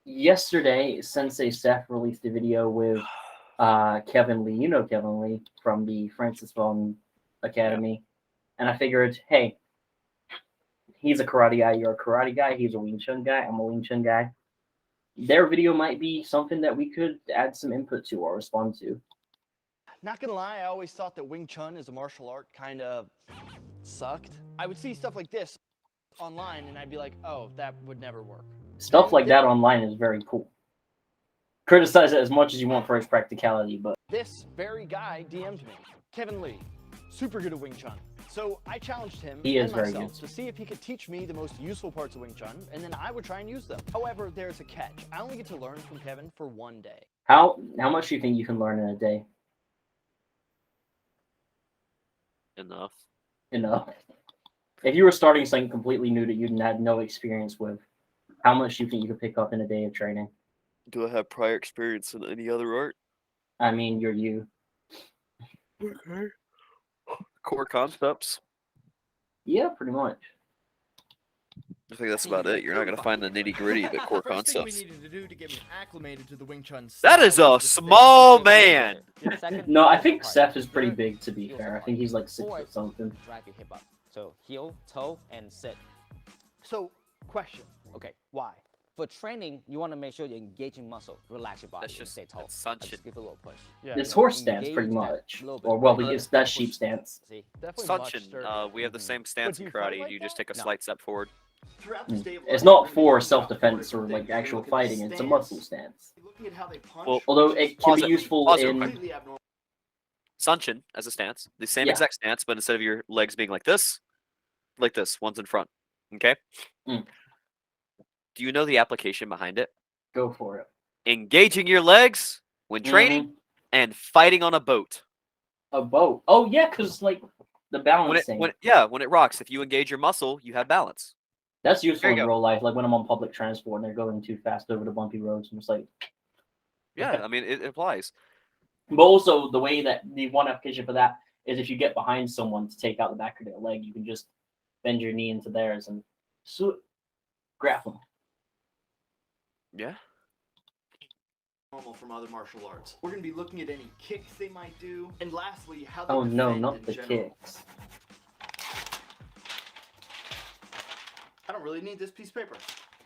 yesterday, Sensei Seth released a video with Kevin Lee. You know Kevin Lee from the Francis Vaughn Yeah. Academy. And I figured, hey, he's a karate guy, you're a karate guy, he's a Wing Chun guy, I'm a Wing Chun guy. Their video might be something that we could add some input to or respond to. Not gonna lie, I always thought that Wing Chun as a martial art kind of sucked. I would see stuff like this online and I'd be like, oh, that would never work. Stuff like that online is very cool. Criticize it as much as you want for its practicality, but This very guy DM'd me, Kevin Lee, super good at Wing Chun. So I challenged him He is and very myself good. to see if he could teach me the most useful parts of Wing Chun, and then I would try and use them. However, there's a catch. I only get to learn from Kevin for 1 day. how much do you think you can learn in a day? Enough. Enough. If you were starting something completely new that you had no experience with, how much do you think you could pick up in a day of training? Do I have prior experience in any other art? I mean, you're you. Okay. Core concepts. Yeah, pretty much. I think that's about it. You're not gonna find the nitty gritty, but core First thing we concepts. needed to do to get me acclimated to the Wing Chun That is a small man. No, I think Seth is pretty big, to be fair. I think he's like 6 foot something. Drive your hip up. So heel, toe, and sit. So, question. Okay. Why? For training, you want to make sure you're engaging muscle. Relax your body. That's and just stay tall. that's Sun Just Chin. give it a little push. Yeah. It's horse stance, pretty Engage that much. little bit. Or, well, But it's that sheep stance. See? Definitely Sun much Chin. sturdier. We have the same stance do in you fight karate. like You just that? take a No. slight step forward. It's not for self-defense or like actual fighting. It's a muscle stance. Looking at how they punch, Well, Although it can Pause be it. useful Pause it. in. completely abnormal. Sun Chin as a stance. The same Yeah. exact stance, but instead of your legs being like this, one's in front. Okay? Mm. Do you know the application behind it? Go for it. Engaging your legs when training and fighting on a boat. A boat. Oh yeah, because like the balancing. When it rocks, if you engage your muscle, you have balance. That's useful There in you go. real life. Like when I'm on public transport and they're going too fast over the bumpy roads. I'm just like. Yeah, I mean it applies. But also the way that the one application for that is if you get behind someone to take out the back of their leg, you can just bend your knee into theirs and grapple them. Yeah. Normal from other martial arts. We're going to be looking at any kicks they might do, and lastly, how they Oh no, defend not in the general. kicks. I don't really need this piece of paper.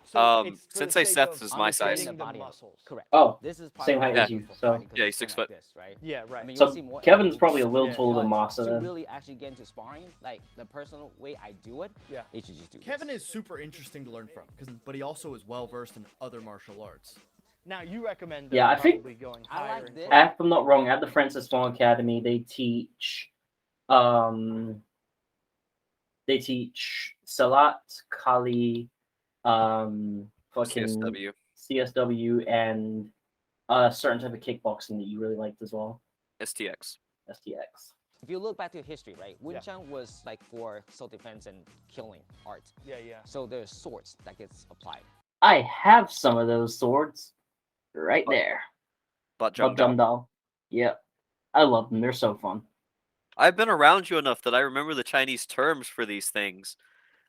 So it's for the Sensei sake Seth's of is my size. understanding the Body. muscles. Correct. Oh, This is same height as of you, for so- fighting 'cause Yeah, you he's 6 stand like foot. this, right? Yeah, right. I mean, So you'll see more Kevin's evidence. probably a little Yeah. taller than But Masa to then. really actually get into sparring, like the personal way I do it, Yeah. you should just do Kevin this. is super interesting to learn from, but he also is well versed in other martial arts. Now you recommend Yeah, I think- probably going I higher like in this. class. If I'm not wrong, at the Francis Vaughn Academy, they teach Salat, Kali, fucking CSW. CSW, and a certain type of kickboxing that you really liked as well. STX. STX. If you look back to history, right, Wing Yeah. Chun was like for self-defense and killing art. Yeah. So there's swords that gets applied. I have some of those swords right there. But Love Jumdal. Yep. I love them. They're so fun. I've been around you enough that I remember the Chinese terms for these things.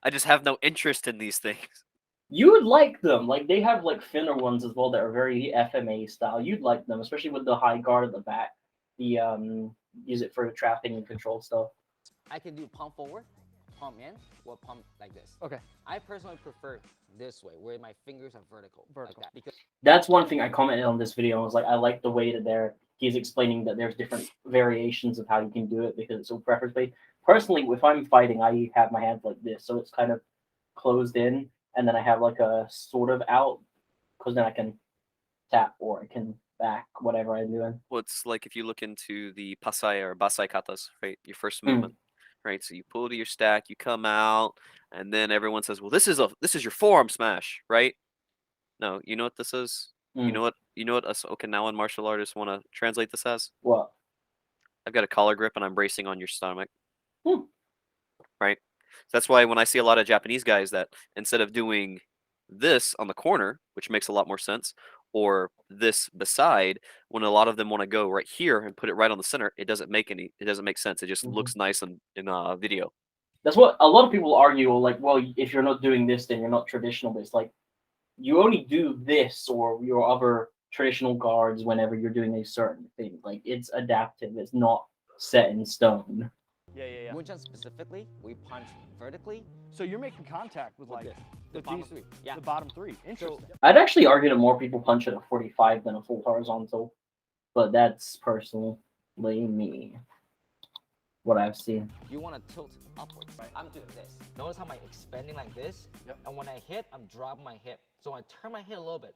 I just have no interest in these things. You would like them. Like they have like thinner ones as well that are very FMA style. You'd like them, especially with the high guard at the back. The use it for trapping and control stuff. I can do pump forward, pump in, or pump like this. Okay. I personally prefer this way, where my fingers are vertical. Vertical. Like that, because That's one thing I commented on this video. I was like, I like the way that he's explaining that there's different variations of how you can do it because it's so preference based. Personally, if I'm fighting, I have my hands like this, so it's kind of closed in, and then I have like a sort of out, because then I can tap or I can back whatever I'm doing. Well, it's like if you look into the pasai or basai katas, right? Your first Mm. movement, right? So you pull to your stack, you come out, and then everyone says, "Well, this is your forearm smash, right?" No, you know what this is? You know what us Okinawan martial artists want to translate this as? What? I've got a collar grip and I'm bracing on your stomach. Hmm. Right? So that's why when I see a lot of Japanese guys that instead of doing this on the corner, which makes a lot more sense, or this beside, when a lot of them want to go right here and put it right on the center, it doesn't make sense. It just looks nice in video. That's what a lot of people argue. Like, well, if you're not doing this, then you're not traditional. But it's like you only do this or your other traditional guards whenever you're doing a certain thing. Like it's adaptive. It's not set in stone. Yeah. Wing Chun specifically, we punch vertically So you're making contact with like this. The with bottom these, three. Yeah. the bottom three. Interesting. I'd actually argue that more people punch at a 45 than a full horizontal, but that's personally me. What I've seen. You want to tilt upwards. I'm doing this. Notice how I'm expanding like this? Yep. And when I hit, I'm dropping my hip. So I turn my head a little bit,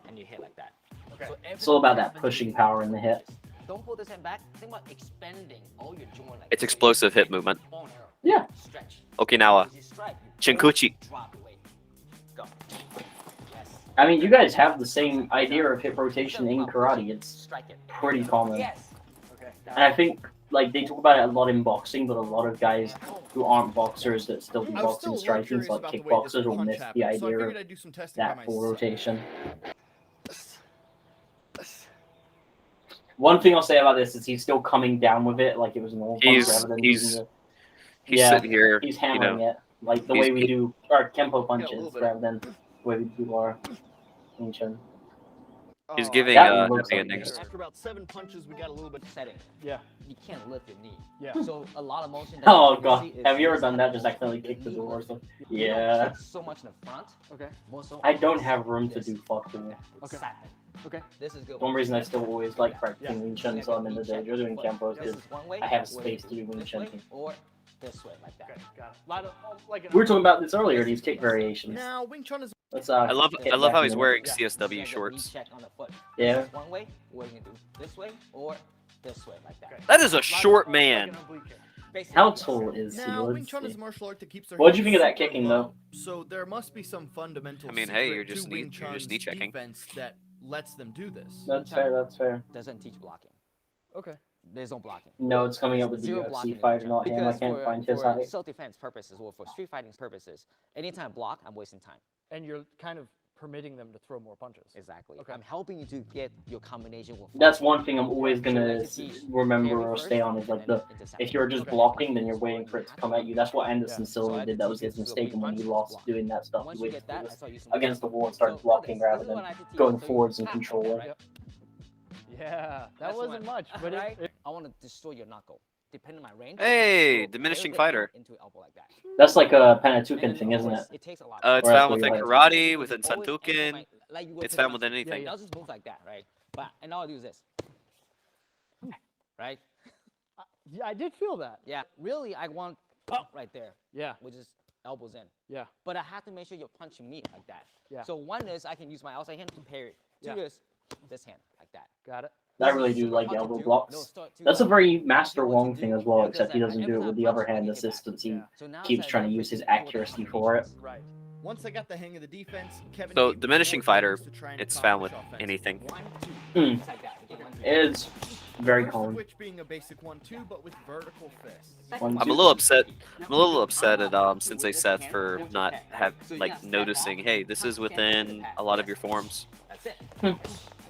and you hit like that. Okay. So It's all about that everything pushing happens power in the hip. Don't pull this hand back. Think about expanding all your joint like It's this. explosive hip movement. Bow and arrow. Yeah. Stretch. Okinawa. As you strike, you Chinkuchi. drop your weight. Go. Yes. I mean, you guys have the same idea of hip rotation in karate. It's Strike it. pretty common. Yes. Okay. And I think like they talk about it a lot in boxing, but a lot of guys who aren't boxers that still do I was boxing still striking, curious like about the way this kickboxers, will punch miss the happened, so I idea figured of I'd do some testing by that full myself. rotation. One thing I'll say about this is he's still coming down with it like it was an old punch rather than using the, He's Yeah, sitting here, he's you hammering know. it like the he's- way we do our Kempo punches little bit. rather than the way we do our Wing Chun. He's Oh, giving That happy looks like endings. it. After about 7 punches, we got a little bit. Setting. Yeah. You can't lift your knee. Yeah. So a lot of motion. that Oh you god, see is have you ever this done kind that? of Just accidentally motion, kick the knee door or lift. something? You don't Yeah. kick so much in the front. Okay. More so I on don't this, have room to this. do fuck there. Okay. Satin. Okay. This is good. One reason I still always like Yeah. practicing Wing Chun, so I'm in the dojo doing Kempos, This is is one way. I have or space to do Wing this Chun way too. or this way, like that. Okay. Got it. Lot of, like We were talking about this earlier, these kick variations. Now, Wing Chun is Let's I love hit how back he's in a wearing Yeah. You CSW gotta get knee shorts. check on the foot. Yeah. This is one way. What are you gonna do? This way or this way, like that. Okay. That is a Lot of- short like man. an oblique kick. Basically, How yes. tall is he? now Wing Let's Chun is see. a martial art that keeps their What'd you hands think of that super kicking, low, though? So there must be some fundamental I mean, hey, secret you're just to knee- Wing you're just Chun's knee checking. defense that lets them do this. That's fair, that's fair. Doesn't teach blocking. Okay. There's no blocking. No, it's coming up with the Zero UFC blocking in fighter, Wing not Chun. him. I Because can't find his for height. self-defense purposes or for street fighting purposes, anytime I block, I'm wasting time. And you're kind of permitting them to throw more punches. Exactly. Okay. I'm helping you to get your combination with. That's one thing I'm always So gonna like to teach remember parry or first stay on is and like then the intercept. if you're just Okay. blocking, then you're waiting for it to come at you. That's what Anderson Yeah. Silva So I did. That was teach his you to mistake, and when he punch, lost block. doing that stuff, Once he you waited get that, for I this saw you some against the wall and started So blocking notice, rather this is than what I have to teach going you. So you forwards and tap like that, controlling. right? Yeah. That That's wasn't one. much, but Right? it I want to destroy your knuckle. Depending on my range. Hey, so diminishing barely fighter. Into elbow like that. That's like a And Panatukan then, thing, of isn't it? course, It takes a lot. It's Or that's found what within you karate, within Always anchor Santuken. my- like you go It's to the found front. within anything. yeah. I'll just move like that, right? But and all I do is this. Right? Yeah, I did feel that. Yeah. Really, I want pump right there, Yeah. which is elbows in. Yeah. But I have to make sure you're punching me like that. Yeah. So one is I can use my outside hand to parry. Two Yeah. is this hand like that. Got it. I really do like elbow blocks. That's a very Master Wong thing as well, except he doesn't do it with the other hand assistance. He Yeah. So now keeps as I trying to learn use his physics, I know what the accuracy for it. combinations. Right. Once I got the hang of the defense, Kevin So, gave me diminishing more fighter, things to try and it's found with accomplish anything. offensively. 1, 2, Hmm. just like that. Okay, 1, 2. It's very First common. switch being a basic 1-2, but with vertical fists. One, I'm two. a little upset. I'm a little upset at Sensei Seth for not have like noticing. Hey, this is within a lot of your forms. That's it. Hmm. Like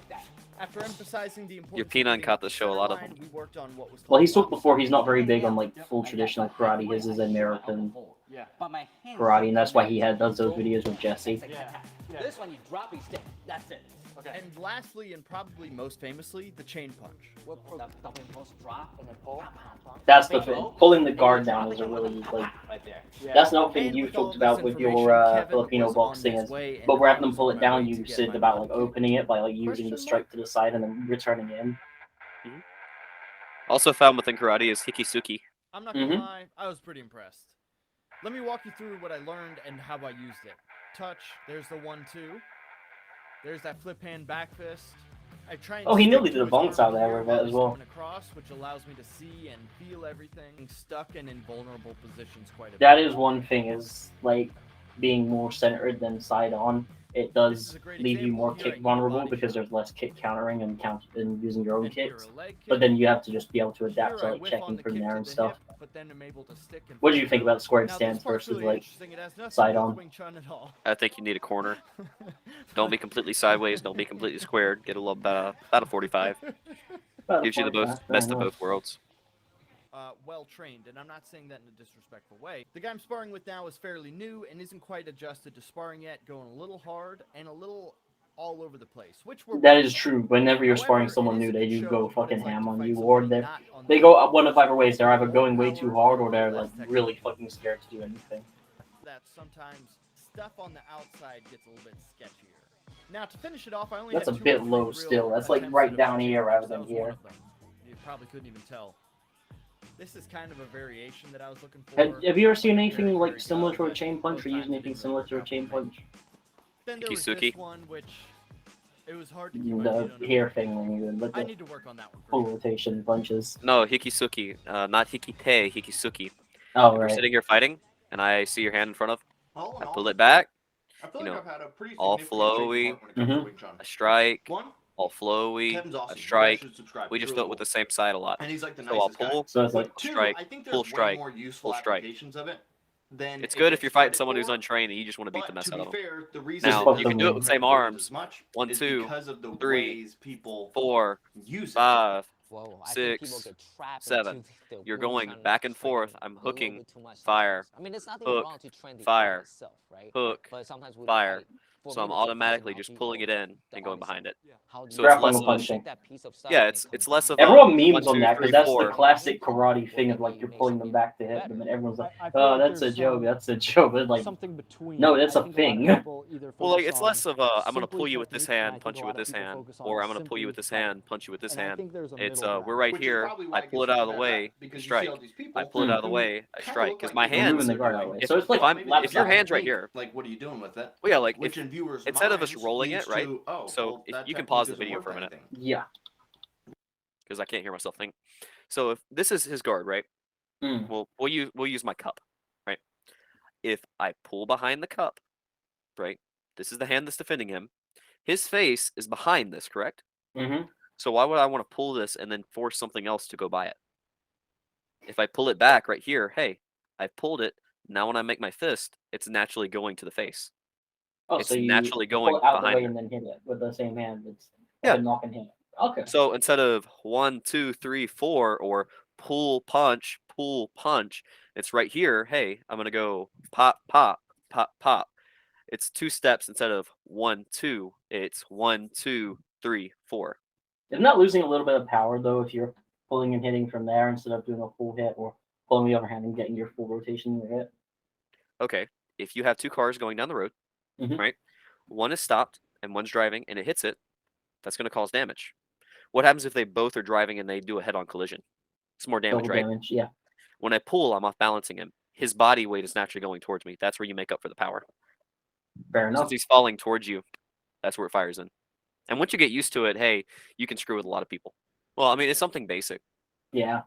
that. After emphasizing the importance Your of Pinan getting caught the up show a center lot of line, them. we worked on what was Well, he's called talked before. He's not very big on like full traditional karate. His is American Yeah. But my hand karate, and that's why he does those videos with Jesse. Yeah. Yeah. This one you drop, you stick. That's it. Okay. And lastly, and probably most famously, the chain punch. We'll pull the double impulse drop and then pull. That's the thing. Pulling the guard down is a really like. Right there. Yeah. That's another thing And you with all talked this about with your information, Kevin Filipino was on boxing his is, way, and but rather than I pull was it on my down, way you to get said my about like butt kicked. opening it by like using the Question strike to the side and then returning in. Also found within karate is hikisuki. I'm not gonna Mhm. lie, I was pretty impressed. Let me walk you through what I learned and how I used it. Touch, there's the 1-2. There's that flip hand back fist. I try and Oh, he stick nearly to did a his bounce arm out there here with while that as he's well. coming across, which allows me to see and feel everything stuck and in vulnerable positions quite a That bit. is one thing is like being more centered than side on. It This is does a great leave you example. more Here I kick use a vulnerable body because shot. there's less kick countering and using your own And here kicks. a leg But kick. then you have to just be able to adapt Here to I like whiff on checking the from kick there to and the stuff. hip, but then I'm able to stick and What do you follow think through. about squared Now, this stance part's versus really like interesting. It has nothing side to do with on? Wing Chun at all. I think you need a corner. Don't be completely sideways. Don't be completely squared. Get a little about a 45. about Gives you the 45, best of fair enough. both worlds. well trained, and I'm not saying that in a disrespectful way. The guy I'm sparring with now is fairly new and isn't quite adjusted to sparring yet, going a little hard and a little all over the place, which we're That working is on. true. Whenever you're sparring However, someone it new, is a they good do show go of what fucking it's like ham to on fight you, somebody or not on they the go level. up one of five ways. They're either More going way power, too hard, or they're less like technique. really fucking scared to do anything. That sometimes stuff on the outside gets a little bit sketchier. Now to finish it off, I only That's had a 2 or bit 3 low real still. That's like attempts right at down a here punch. rather That than was one here. of them. You probably couldn't even tell. This is kind of a variation that I was looking for. Have you ever seen Very, anything like very similar tough, to a but chain punch, both or times using it anything didn't similar really to a work out chain for me. punch? Then there was Ikisuki? this one, which it was hard to keep my feet The under hair me. thing when you like I the need to work on that one full for sure. rotation punches. No, Hikisuki, not Hikite, Hikisuki. Oh If we're right. sitting here fighting, and I see your hand in front of, All in I all, pull it back, I feel you like know, I've had a pretty all significant change of flowy. heart when it comes to Mhm. Wing Chun. a strike, One, all flowy, Kevin's a awesome. You guys strike. should subscribe. We He's just really do it with cool. the same side a lot. And he's like the So I'll nicest guy. pull, So it's like But two, strike, I think pull there's way strike, more useful pull strike. applications of it than It's it good if gets you're fighting credit someone who's for. untrained and you just want to beat the But mess to out be of them. fair, the reason Now, it fuck you doesn't can do it get with them. the same credit for it arms. as much 1, is 2, because of the 3, ways people 4, use it. 5. Whoa, I think people 6, get trapped 7. into the You're Wing going Chun back and forth. training I'm a little hooking, bit too much fire, sometimes. I mean, there's nothing hook, wrong to train the fire, art itself, right? hook, But sometimes with fire. the fight, for So me I'm to keep fighting, automatically how just do you pulling it overcome in the and going art behind it. itself? How do So you it's Grappling less or of punching. take that piece of stuff yeah, and it's then less of combine a Everyone 1, memes on 2, that 3, because that's 4. the classic What karate thing of like maybe you're makes pulling them me back to hit better? them, and everyone's like, I feel "Oh, like that's a there's joke. That's a joke." But like, something between. no, that's I a think a lot of thing. people either Well, like focus it's less on of a I'm gonna simply pull you with this technique, and I hand, think punch a you lot with of this people hand, focus or on I'm gonna pull you with simply this fighting. hand, punch you with this And I hand. think there's a It's middle we're ground. right Which is here. probably why I it pull gets it out such of a the bad way, rap, I because you see strike. all these I people pull it out of the who way, I kinda strike. look Because like my they're You're hands. moving the guard that way, If- so it's like If I'm maybe lap if your style. hands right think, here, like, what are you doing with it? well, yeah, like Which if in viewers' instead of us minds rolling leads it, right? to, oh, So well, if that you can technique pause the doesn't video worth for a minute anything. Yeah. because I can't hear myself think. So if this is his guard, right? Mm. Well, we'll use my cup, right? If I pull behind the cup, right? This is the hand that's defending him. His face is behind this, correct? Mm-hmm. So why would I want to pull this and then force something else to go by it? If I pull it back right here, hey, I pulled it. Now when I make my fist, it's naturally going to the face. Oh, It's so you naturally pull going it out the behind way there. and then hit it with the same hand. It's Yeah. like a knock and hit. Okay. So instead of 1, 2, 3, 4, or pull, punch, it's right here. Hey, I'm gonna go pop, pop, pop, pop. It's 2 steps instead of 1, 2. It's 1, 2, 3, 4. Isn't that losing a little bit of power though if you're pulling and hitting from there instead of doing a full hit or pulling the other hand and getting your full rotation in your hit? Okay, if you have 2 cars going down the road, Mhm. right? One is stopped and one's driving and it hits it, that's going to cause damage. What happens if they both are driving and they do a head-on collision? It's more damage, Double right? damage, yeah. When I pull, I'm off balancing him. His body weight is naturally going towards me. That's where you make up for the power. Fair enough. Since he's falling towards you, that's where it fires in. And once you get used to it, hey, you can screw with a lot of people. Well, I mean, it's something basic. Yeah.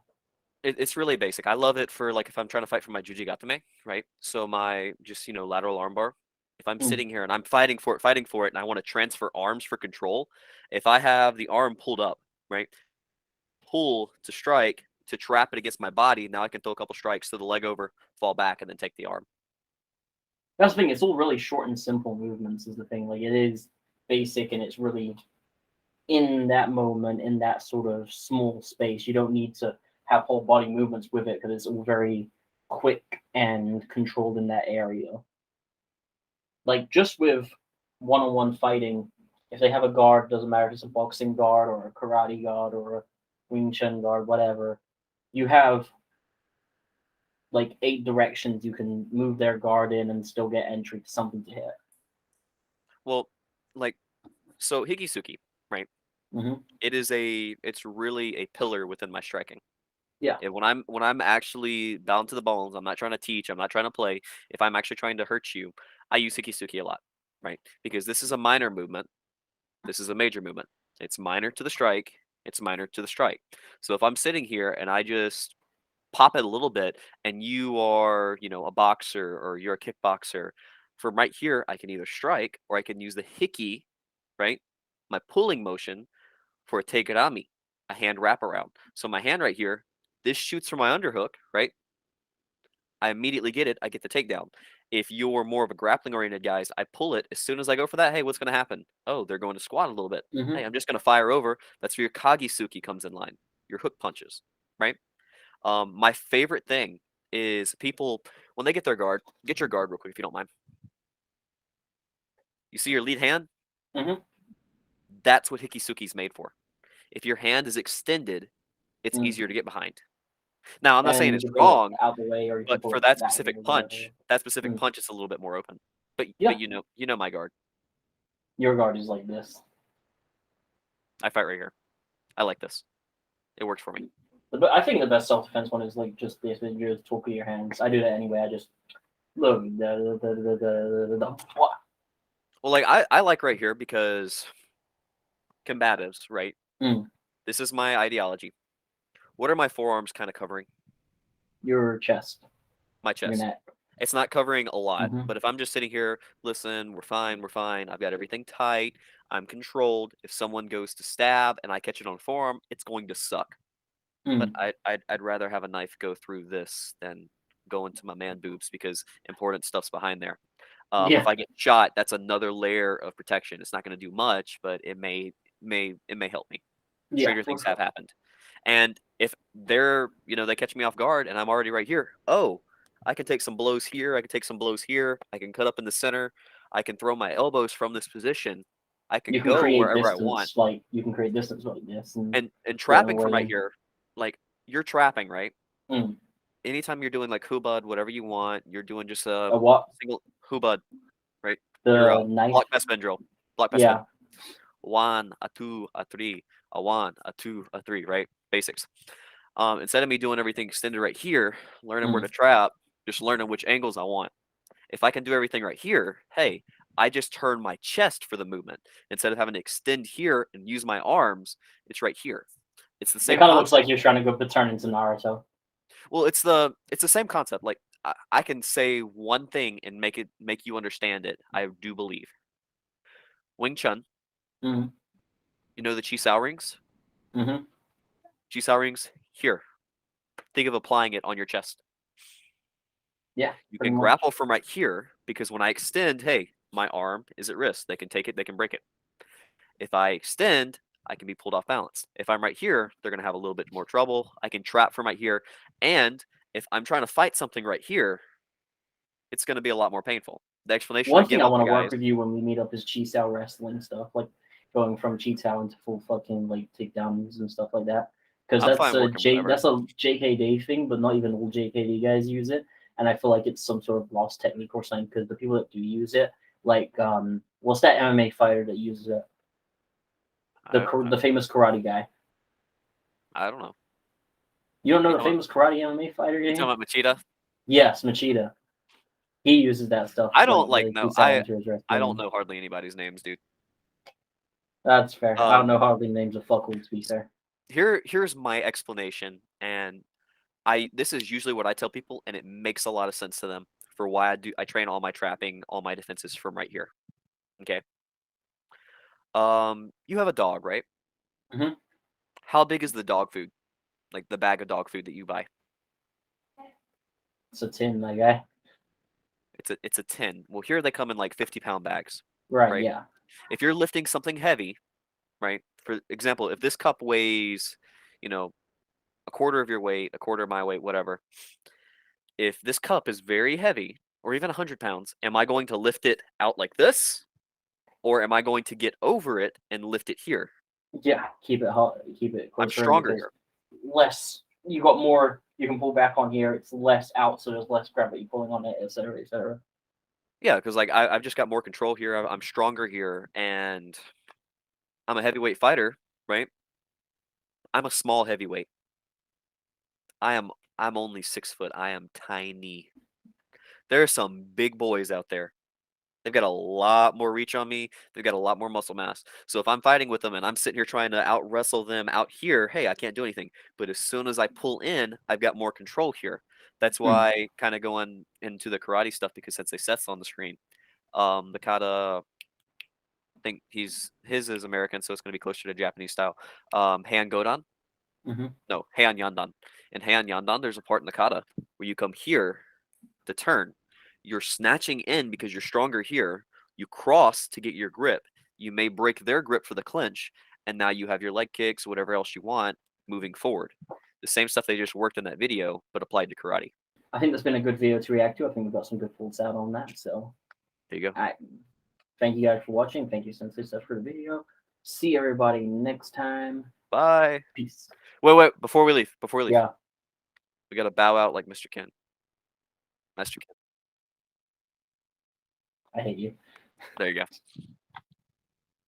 It's really basic. I love it for like if I'm trying to fight for my Jiu-Jitsu, right? So my just lateral armbar. If I'm Mm. sitting here and I'm fighting for it, and I want to transfer arms for control, if I have the arm pulled up, right, pull to strike to trap it against my body, now I can throw a couple strikes to the leg over, fall back, and then take the arm. That's the thing, it's all really short and simple movements is the thing. Like it is basic and it's really in that moment, in that sort of small space. You don't need to have whole body movements with it because it's all very quick and controlled in that area. Like just with one-on-one fighting, if they have a guard, doesn't matter if it's a boxing guard or a karate guard or a Wing Chun guard, whatever, you have like 8 directions you can move their guard in and still get entry to something to hit. Well, like so Hikisuki, right? Mhm. It's really a pillar within my striking. Yeah. And when I'm actually down to the bones, I'm not trying to teach, I'm not trying to play. If I'm actually trying to hurt you, I use Hikisuki a lot, right? Because this is a minor movement, this is a major movement. It's minor to the strike, it's minor to the strike. So if I'm sitting here and I just pop it a little bit and you are, a boxer or you're a kickboxer, from right here I can either strike or I can use the hiki, right? My pulling motion for a takearami, a hand wraparound. So my hand right here, this shoots from my underhook, right? I immediately get it. I get the takedown. If you're more of a grappling oriented guys, I pull it as soon as I go for that. Hey, what's going to happen? Oh, they're going to squat a little bit. Mhm. Hey, I'm just going to fire over. That's where your kagisuki comes in line. Your hook punches, right? My favorite thing is people when they get their guard. Get your guard real quick if you don't mind. You see your lead hand? Mhm. That's what Hikisuki's made for. If your hand is extended, it's Mm. easier to get behind. Now, I'm not saying And it's you can pull it wrong, out the way, or you can but pull for it that that way specific or punch, whatever. Mm. it's a little bit more open. But Yeah. you know my guard. Your guard is like this. I fight right here. I like this. It works for me. But I think the best self-defense one is like just this, with your talk of your hands. I do that anyway. I just look. Well, like I like right here because combatives, right? Mm. This is my ideology. What are my forearms kind of covering? Your chest, My your chest. neck. It's not covering a lot, Mhm. but if I'm just sitting here, listen, we're fine, we're fine. I've got everything tight. I'm controlled. If someone goes to stab and I catch it on forearm, it's going to suck. But Mm. I'd rather have a knife go through this than go into my man boobs because important stuff's behind there. Yeah. If I get shot, that's another layer of protection. It's not going to do much, but it may help me. Yeah. Stranger things have happened. And if they're, they catch me off guard and I'm already right here, oh, I can take some blows here. I can take some blows here. I can cut up in the center. I can throw my elbows from this position. I can You can go create wherever I want. distance like you can create distance like this and And get in trapping the from right way. here, like you're trapping, right? Mm. Anytime you're doing like hubud, whatever you want, you're doing just a A what? single hubud, right? You're The knife. block best bend drill. Block best bend. Yeah. 1, a 2, a 3, a 1, a 2, a 3, right? Basics. Instead of me doing everything extended right here, learning where Mm. to trap, just learning which angles I want. If I can do everything right here, hey, I just turn my chest for the movement. Instead of having to extend here and use my arms, it's right here. It's the It same kind of looks like concept. you're trying to go turn into Naruto. Well, it's the same concept. Like I can say one thing and make you understand it. I do believe. Wing Chun, Mm. you know the Chi Sao rings? Mhm. Chi Sao rings here. Think of applying it on your chest. Yeah. You Pretty can much. grapple from right here because when I extend, hey, my arm is at risk. They can take it, they can break it. If I extend, I can be pulled off balance. If I'm right here, they're going to have a little bit more trouble. I can trap from right here. And if I'm trying to fight something right here, it's going to be a lot more painful. The explanation I One thing give I all want my to work guys, with you when we meet up is Chi Sao wrestling stuff, like going from Chi Sao into full fucking like takedowns and stuff like that. Because I'm fine working whatever. That's a JKD thing, but not even all JKD guys use it. And I feel like it's some sort of lost technique or something. Because the people that do use it, like what's that MMA fighter that uses it? The famous karate guy. I don't know. You don't know You the talking famous karate MMA fighter you game? talking about Machida? Yes, Machida. He uses that stuff. I don't like the no. Chi Sao into his wrestling. I don't know hardly anybody's names, dude. That's fair. I don't know Um, hardly names of fuckwood, to be fair. here's my explanation, and this is usually what I tell people, and it makes a lot of sense to them for why I train all my trapping, all my defenses from right here. Okay. You have a dog, right? Mhm. How big is the dog food? Like the bag of dog food that you buy? It's a tin, my guy. It's a tin. Well, here they come in like 50-pound bags, Right, right? yeah. If you're lifting something heavy, right? For example, if this cup weighs, a quarter of your weight, a quarter of my weight, whatever. If this cup is very heavy, or even 100 pounds, am I going to lift it out like this? Or am I going to get over it and lift it here? Yeah, keep it hot, keep it I'm closer in stronger because here. less you got more you can pull back on here. It's less out, so there's less gravity pulling on it, etc., etc. Yeah, because like I've just got more control here. I'm stronger here, and I'm a heavyweight fighter, right? I'm a small heavyweight. I'm only 6 foot. I am tiny. There are some big boys out there. They've got a lot more reach on me. They've got a lot more muscle mass. So if I'm fighting with them and I'm sitting here trying to out wrestle them out here, hey, I can't do anything. But as soon as I pull in, I've got more control here. That's Hmm. why kind of going into the karate stuff because Sensei Seth's on the screen. The kata, I think his is American, so it's going to be closer to Japanese style. Heian Godan, Hmm. no, Heian Yandan. In Heian Yandan, there's a part in the kata where you come here to turn. You're snatching in because you're stronger here. You cross to get your grip. You may break their grip for the clinch, and now you have your leg kicks, whatever else you want, moving forward. the same stuff they just worked in that video, but applied to karate. I think that's been a good video to react to. I think we've got some good thoughts out on that. So, There you go. thank you guys for watching. Thank you, Sensei Seth, for the video. See everybody next time. Bye. Peace. Wait, before we leave, Yeah. we gotta bow out like Mr. Ken. Master Ken. I hate you. There you go.